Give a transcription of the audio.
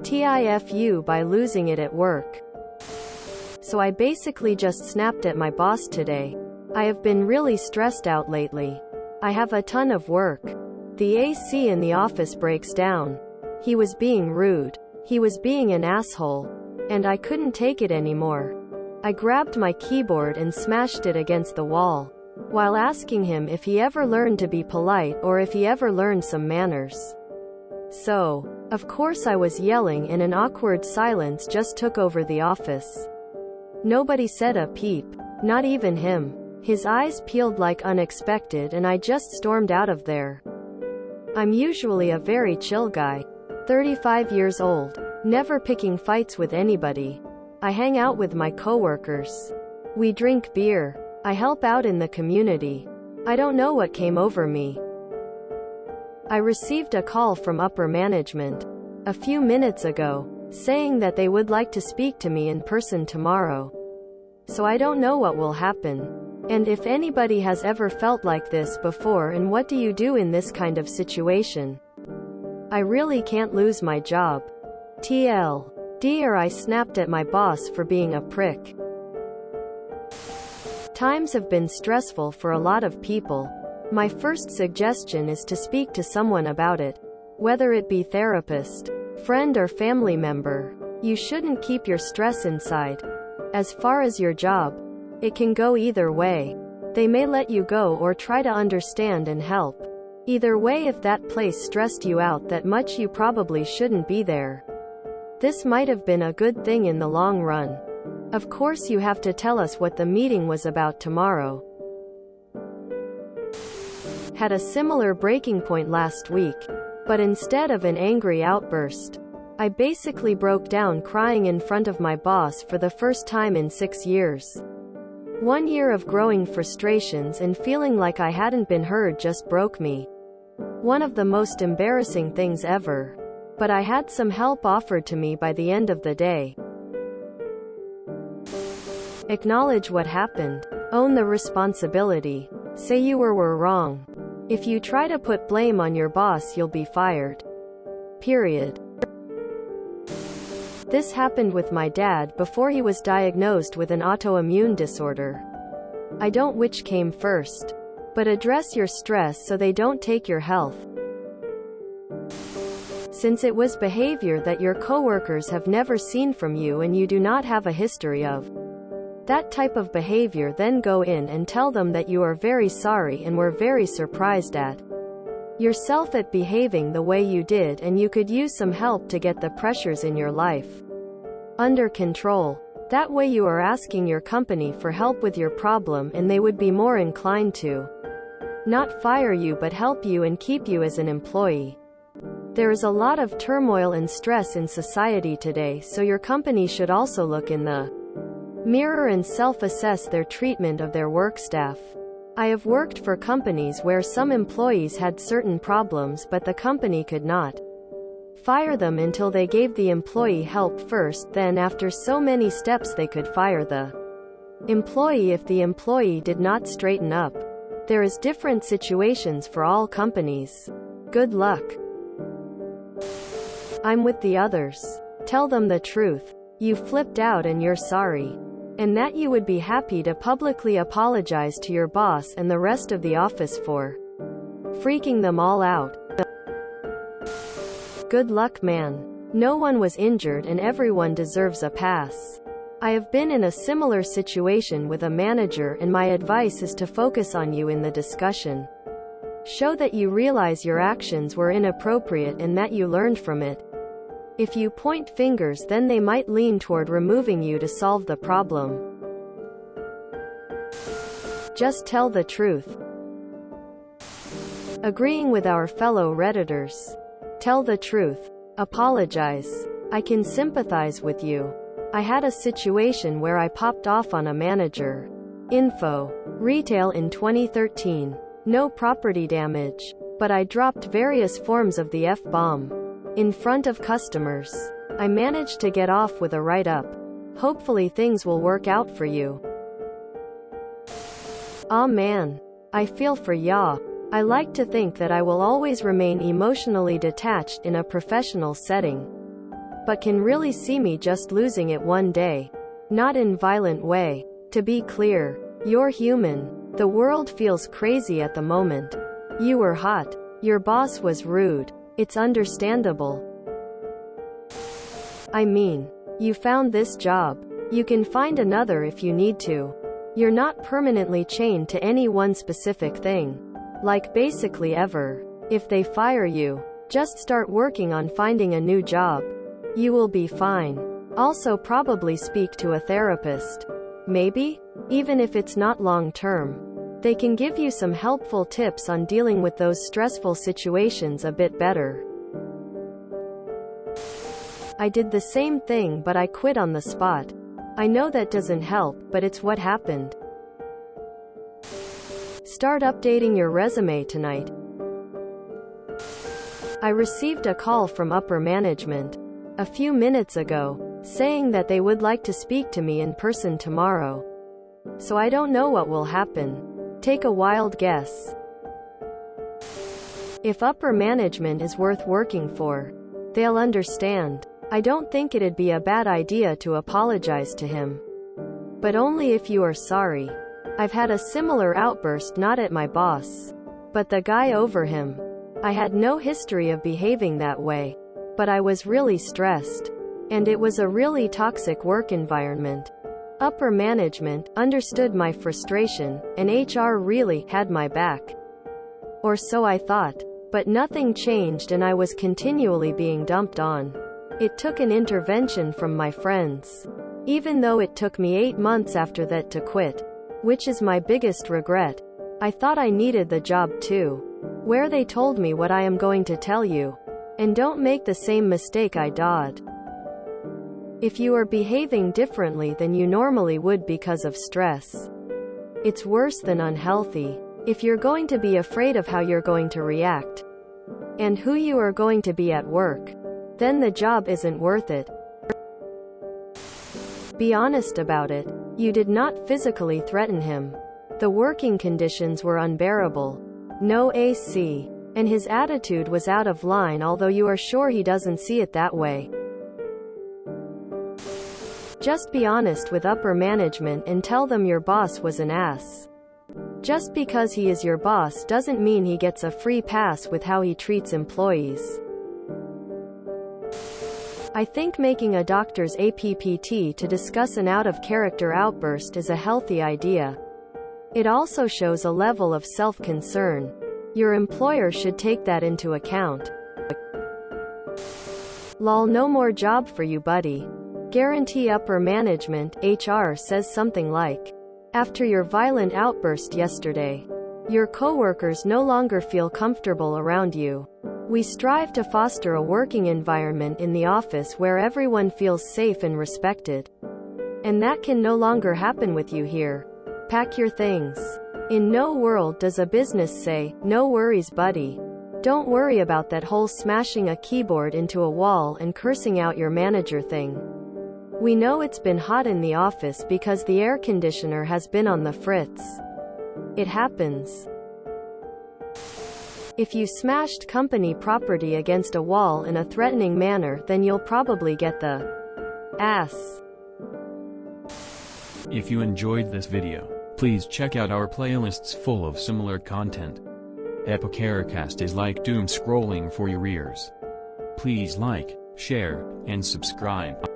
TIFU by losing it at work. So I basically just snapped at my boss today. I have been really stressed out lately. I have a ton of work. The AC in the office breaks down. He was being rude. He was being an asshole. And I couldn't take it anymore. I grabbed my keyboard and smashed it against the wall, while asking him if he ever learned to be polite or if he ever learned some manners. So, of course I was yelling and an awkward silence just took over the office. Nobody said a peep. Not even him. His eyes peeled like unexpected and I just stormed out of there. I'm usually a very chill guy. 35 years old. Never picking fights with anybody. I hang out with my coworkers. We drink beer. I help out in the community. I don't know what came over me. I received a call from upper management a few minutes ago, saying that they would like to speak to me in person tomorrow. So I don't know what will happen. And if anybody has ever felt like this before, and what do you do in this kind of situation? I really can't lose my job. TLDR, I snapped at my boss for being a prick. Times have been stressful for a lot of people. My first suggestion is to speak to someone about it. Whether it be therapist, friend or family member. You shouldn't keep your stress inside. As far as your job, it can go either way. They may let you go or try to understand and help. Either way, if that place stressed you out that much, you probably shouldn't be there. This might have been a good thing in the long run. Of course you have to tell us what the meeting was about tomorrow. Had a similar breaking point last week, but instead of an angry outburst, I basically broke down crying in front of my boss for the first time in 6 years. 1 year of growing frustrations and feeling like I hadn't been heard just broke me. One of the most embarrassing things ever. But I had some help offered to me by the end of the day. Acknowledge what happened. Own the responsibility. Say you were wrong. If you try to put blame on your boss, you'll be fired. Period. This happened with my dad before he was diagnosed with an autoimmune disorder. I don't know which came first. But address your stress so they don't take your health. Since it was behavior that your coworkers have never seen from you and you do not have a history of that type of behavior, then go in and tell them that you are very sorry and were very surprised at yourself at behaving the way you did, and you could use some help to get the pressures in your life under control. That way you are asking your company for help with your problem, and they would be more inclined to not fire you but help you and keep you as an employee. There is a lot of turmoil and stress in society today, so your company should also look in the mirror and self-assess their treatment of their work staff. I have worked for companies where some employees had certain problems, but the company could not fire them until they gave the employee help first, then after so many steps they could fire the employee if the employee did not straighten up. There is different situations for all companies. Good luck. I'm with the others. Tell them the truth. You flipped out and you're sorry. And that you would be happy to publicly apologize to your boss and the rest of the office for freaking them all out. Good luck, man. No one was injured and everyone deserves a pass. I have been in a similar situation with a manager, and my advice is to focus on you in the discussion. Show that you realize your actions were inappropriate and that you learned from it. If you point fingers, then they might lean toward removing you to solve the problem. Just tell the truth. Agreeing with our fellow Redditors. Tell the truth. Apologize. I can sympathize with you. I had a situation where I popped off on a manager. Info. Retail in 2013. No property damage. But I dropped various forms of the F-bomb in front of customers. I managed to get off with a write-up. Hopefully things will work out for you. Aw man. I feel for ya. I like to think that I will always remain emotionally detached in a professional setting. but can really see me just losing it one day. Not in violent way. To be clear, you're human. The world feels crazy at the moment. You were hot. Your boss was rude. It's understandable. I mean, you found this job. You can find another if you need to. You're not permanently chained to any one specific thing. Like basically ever. If they fire you, just start working on finding a new job. You will be fine. Also probably speak to a therapist. Maybe? Even if it's not long term. They can give you some helpful tips on dealing with those stressful situations a bit better. I did the same thing, but I quit on the spot. I know that doesn't help, but it's what happened. Start updating your resume tonight. I received a call from upper management a few minutes ago, saying that they would like to speak to me in person tomorrow. So I don't know what will happen. Take a wild guess. If upper management is worth working for, they'll understand. I don't think it'd be a bad idea to apologize to him. But only if you are sorry. I've had a similar outburst, not at my boss, but the guy over him. I had no history of behaving that way, but I was really stressed. And it was a really toxic work environment. Upper management understood my frustration, and HR really had my back. Or so I thought. But nothing changed and I was continually being dumped on. It took an intervention from my friends. Even though it took me 8 months after that to quit. Which is my biggest regret. I thought I needed the job too. Where they told me what I am going to tell you. And don't make the same mistake I did. If you are behaving differently than you normally would because of stress, it's worse than unhealthy. If you're going to be afraid of how you're going to react, and who you are going to be at work, then the job isn't worth it. Be honest about it. You did not physically threaten him. The working conditions were unbearable. No AC. And his attitude was out of line, although you are sure he doesn't see it that way. Just be honest with upper management and tell them your boss was an ass. Just because he is your boss doesn't mean he gets a free pass with how he treats employees. I think making a doctor's APPT to discuss an out-of-character outburst is a healthy idea. It also shows a level of self-concern. Your employer should take that into account. Lol, no more job for you, buddy. Guarantee upper management, HR says something like, after your violent outburst yesterday, your coworkers no longer feel comfortable around you. We strive to foster a working environment in the office where everyone feels safe and respected. And that can no longer happen with you here. Pack your things. In no world does a business say, no worries, buddy. Don't worry about that whole smashing a keyboard into a wall and cursing out your manager thing. We know it's been hot in the office because the air conditioner has been on the fritz. It happens. If you smashed company property against a wall in a threatening manner, then you'll probably get the ass. If you enjoyed this video, please check out our playlists full of similar content. Epicaricast is like doom scrolling for your ears. Please like, share, and subscribe.